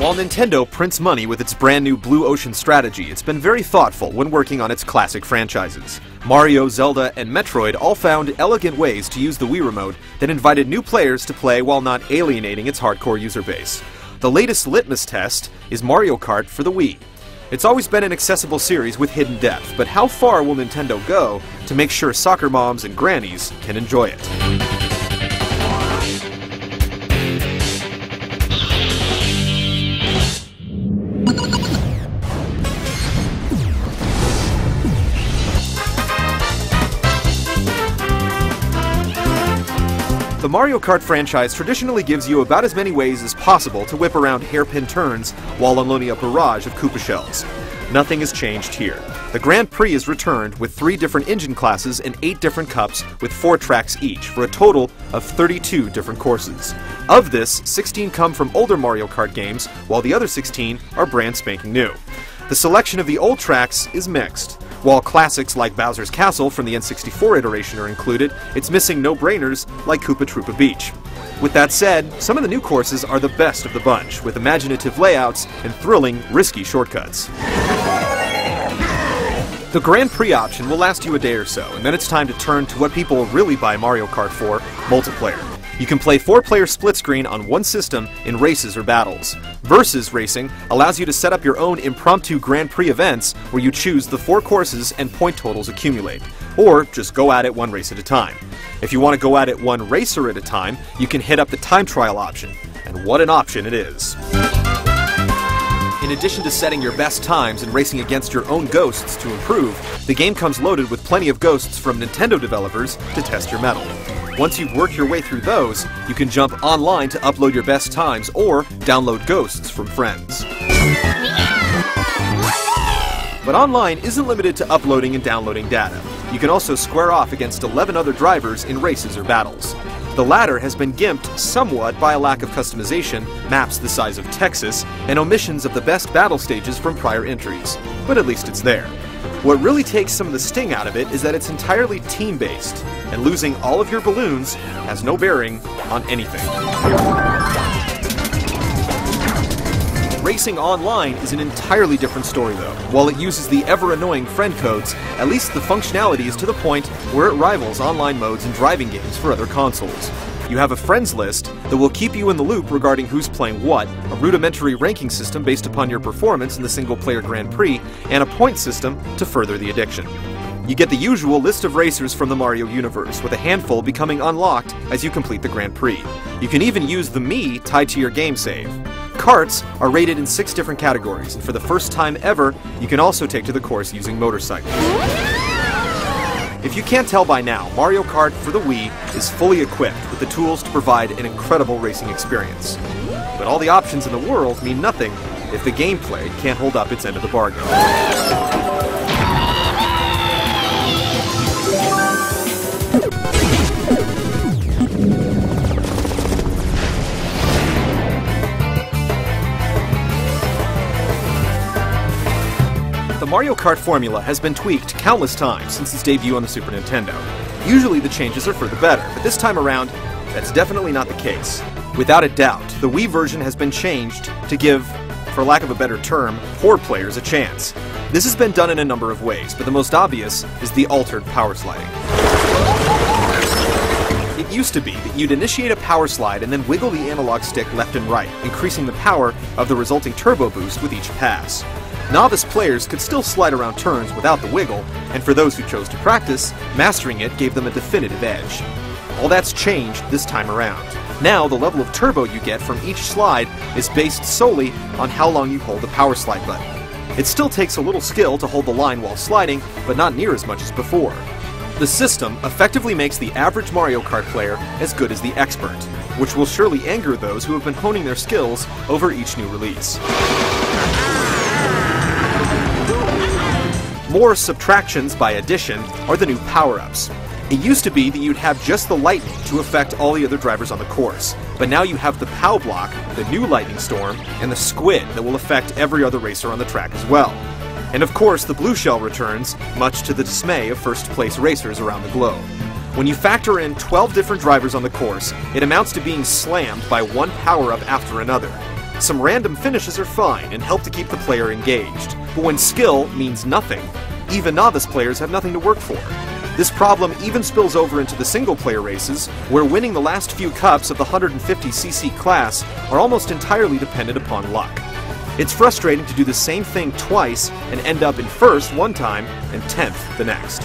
While Nintendo prints money with its brand new Blue Ocean strategy, it's been very thoughtful when working on its classic franchises. Mario, Zelda, and Metroid all found elegant ways to use the Wii Remote that invited new players to play while not alienating its hardcore user base. The latest litmus test is Mario Kart for the Wii. It's always been an accessible series with hidden depth, but how far will Nintendo go to make sure soccer moms and grannies can enjoy it? The Mario Kart franchise traditionally gives you about as many ways as possible to whip around hairpin turns while unloading a barrage of Koopa shells. Nothing has changed here. The Grand Prix is returned with 3 different engine classes and 8 different cups with 4 tracks each, for a total of 32 different courses. Of this, 16 come from older Mario Kart games, while the other 16 are brand spanking new. The selection of the old tracks is mixed. While classics like Bowser's Castle from the N64 iteration are included, it's missing no-brainers like Koopa Troopa Beach. With that said, some of the new courses are the best of the bunch, with imaginative layouts and thrilling, risky shortcuts. The Grand Prix option will last you a day or so, and then it's time to turn to what people really buy Mario Kart for: multiplayer. You can play 4-player split-screen on one system in races or battles. Versus Racing allows you to set up your own impromptu Grand Prix events where you choose the 4 courses and point totals accumulate. Or just go at it one race at a time. If you want to go at it one racer at a time, you can hit up the time trial option. And what an option it is! In addition to setting your best times and racing against your own ghosts to improve, the game comes loaded with plenty of ghosts from Nintendo developers to test your mettle. Once you've worked your way through those, you can jump online to upload your best times or download ghosts from friends. But online isn't limited to uploading and downloading data. You can also square off against 11 other drivers in races or battles. The latter has been gimped somewhat by a lack of customization, maps the size of Texas, and omissions of the best battle stages from prior entries. But at least it's there. What really takes some of the sting out of it is that it's entirely team-based, and losing all of your balloons has no bearing on anything. Racing online is an entirely different story though. While it uses the ever-annoying friend codes, at least the functionality is to the point where it rivals online modes and driving games for other consoles. You have a friends list that will keep you in the loop regarding who's playing what, a rudimentary ranking system based upon your performance in the single-player Grand Prix, and a point system to further the addiction. You get the usual list of racers from the Mario universe, with a handful becoming unlocked as you complete the Grand Prix. You can even use the Mii tied to your game save. Karts are rated in 6 different categories, and for the first time ever, you can also take to the course using motorcycles. If you can't tell by now, Mario Kart for the Wii is fully equipped with the tools to provide an incredible racing experience. But all the options in the world mean nothing if the gameplay can't hold up its end of the bargain. The Mario Kart formula has been tweaked countless times since its debut on the Super Nintendo. Usually the changes are for the better, but this time around, that's definitely not the case. Without a doubt, the Wii version has been changed to give, for lack of a better term, poor players a chance. This has been done in a number of ways, but the most obvious is the altered power sliding. It used to be that you'd initiate a power slide and then wiggle the analog stick left and right, increasing the power of the resulting turbo boost with each pass. Novice players could still slide around turns without the wiggle, and for those who chose to practice, mastering it gave them a definitive edge. All that's changed this time around. Now, the level of turbo you get from each slide is based solely on how long you hold the power slide button. It still takes a little skill to hold the line while sliding, but not near as much as before. The system effectively makes the average Mario Kart player as good as the expert, which will surely anger those who have been honing their skills over each new release. More subtractions by addition are the new power-ups. It used to be that you'd have just the lightning to affect all the other drivers on the course, but now you have the POW block, the new lightning storm, and the squid that will affect every other racer on the track as well. And of course, the blue shell returns, much to the dismay of first-place racers around the globe. When you factor in 12 different drivers on the course, it amounts to being slammed by one power-up after another. Some random finishes are fine and help to keep the player engaged, but when skill means nothing, even novice players have nothing to work for. This problem even spills over into the single-player races, where winning the last few cups of the 150cc class are almost entirely dependent upon luck. It's frustrating to do the same thing twice and end up in first one time and 10th the next.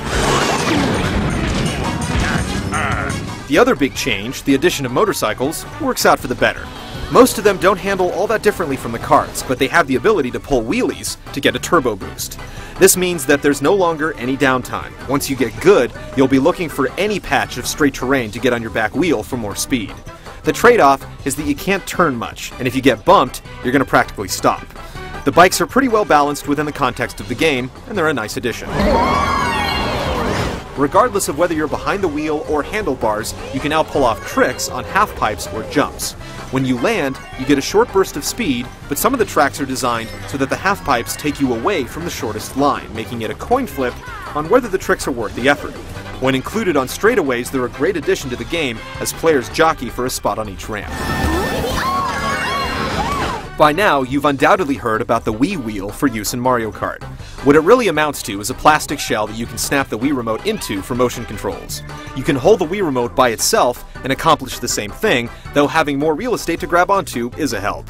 The other big change, the addition of motorcycles, works out for the better. Most of them don't handle all that differently from the karts, but they have the ability to pull wheelies to get a turbo boost. This means that there's no longer any downtime. Once you get good, you'll be looking for any patch of straight terrain to get on your back wheel for more speed. The trade-off is that you can't turn much, and if you get bumped, you're going to practically stop. The bikes are pretty well balanced within the context of the game, and they're a nice addition. Regardless of whether you're behind the wheel or handlebars, you can now pull off tricks on half-pipes or jumps. When you land, you get a short burst of speed, but some of the tracks are designed so that the half-pipes take you away from the shortest line, making it a coin flip on whether the tricks are worth the effort. When included on straightaways, they're a great addition to the game as players jockey for a spot on each ramp. By now, you've undoubtedly heard about the Wii wheel for use in Mario Kart. What it really amounts to is a plastic shell that you can snap the Wii remote into for motion controls. You can hold the Wii remote by itself and accomplish the same thing, though having more real estate to grab onto is a help.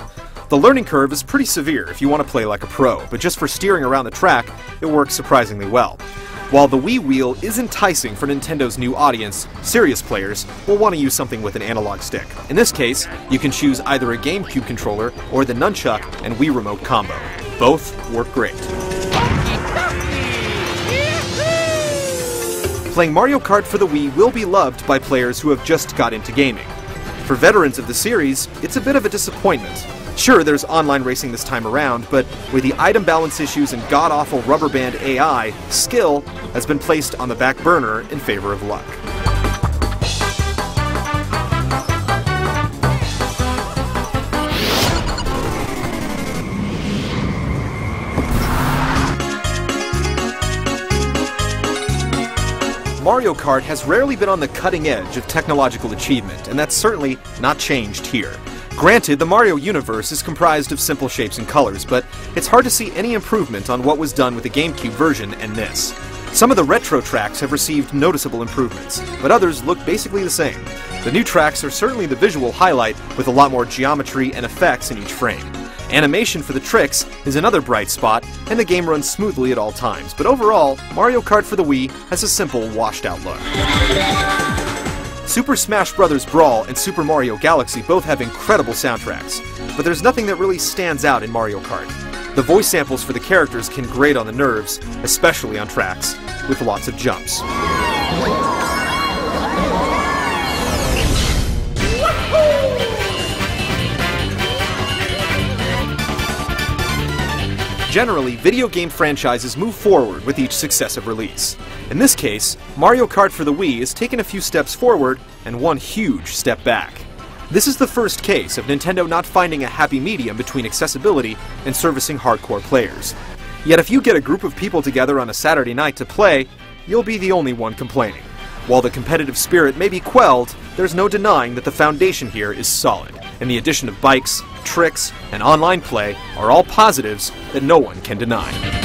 The learning curve is pretty severe if you want to play like a pro, but just for steering around the track, it works surprisingly well. While the Wii wheel is enticing for Nintendo's new audience, serious players will want to use something with an analog stick. In this case, you can choose either a GameCube controller or the nunchuck and Wii remote combo. Both work great. Playing Mario Kart for the Wii will be loved by players who have just got into gaming. For veterans of the series, it's a bit of a disappointment. Sure, there's online racing this time around, but with the item balance issues and god-awful rubber band AI, skill has been placed on the back burner in favor of luck. Mario Kart has rarely been on the cutting edge of technological achievement, and that's certainly not changed here. Granted, the Mario universe is comprised of simple shapes and colors, but it's hard to see any improvement on what was done with the GameCube version and this. Some of the retro tracks have received noticeable improvements, but others look basically the same. The new tracks are certainly the visual highlight, with a lot more geometry and effects in each frame. Animation for the tricks is another bright spot, and the game runs smoothly at all times, but overall, Mario Kart for the Wii has a simple, washed-out look. Super Smash Bros. Brawl and Super Mario Galaxy both have incredible soundtracks, but there's nothing that really stands out in Mario Kart. The voice samples for the characters can grate on the nerves, especially on tracks with lots of jumps. Generally, video game franchises move forward with each successive release. In this case, Mario Kart for the Wii has taken a few steps forward and one huge step back. This is the first case of Nintendo not finding a happy medium between accessibility and servicing hardcore players. Yet if you get a group of people together on a Saturday night to play, you'll be the only one complaining. While the competitive spirit may be quelled, there's no denying that the foundation here is solid, and the addition of bikes, tricks, and online play are all positives that no one can deny.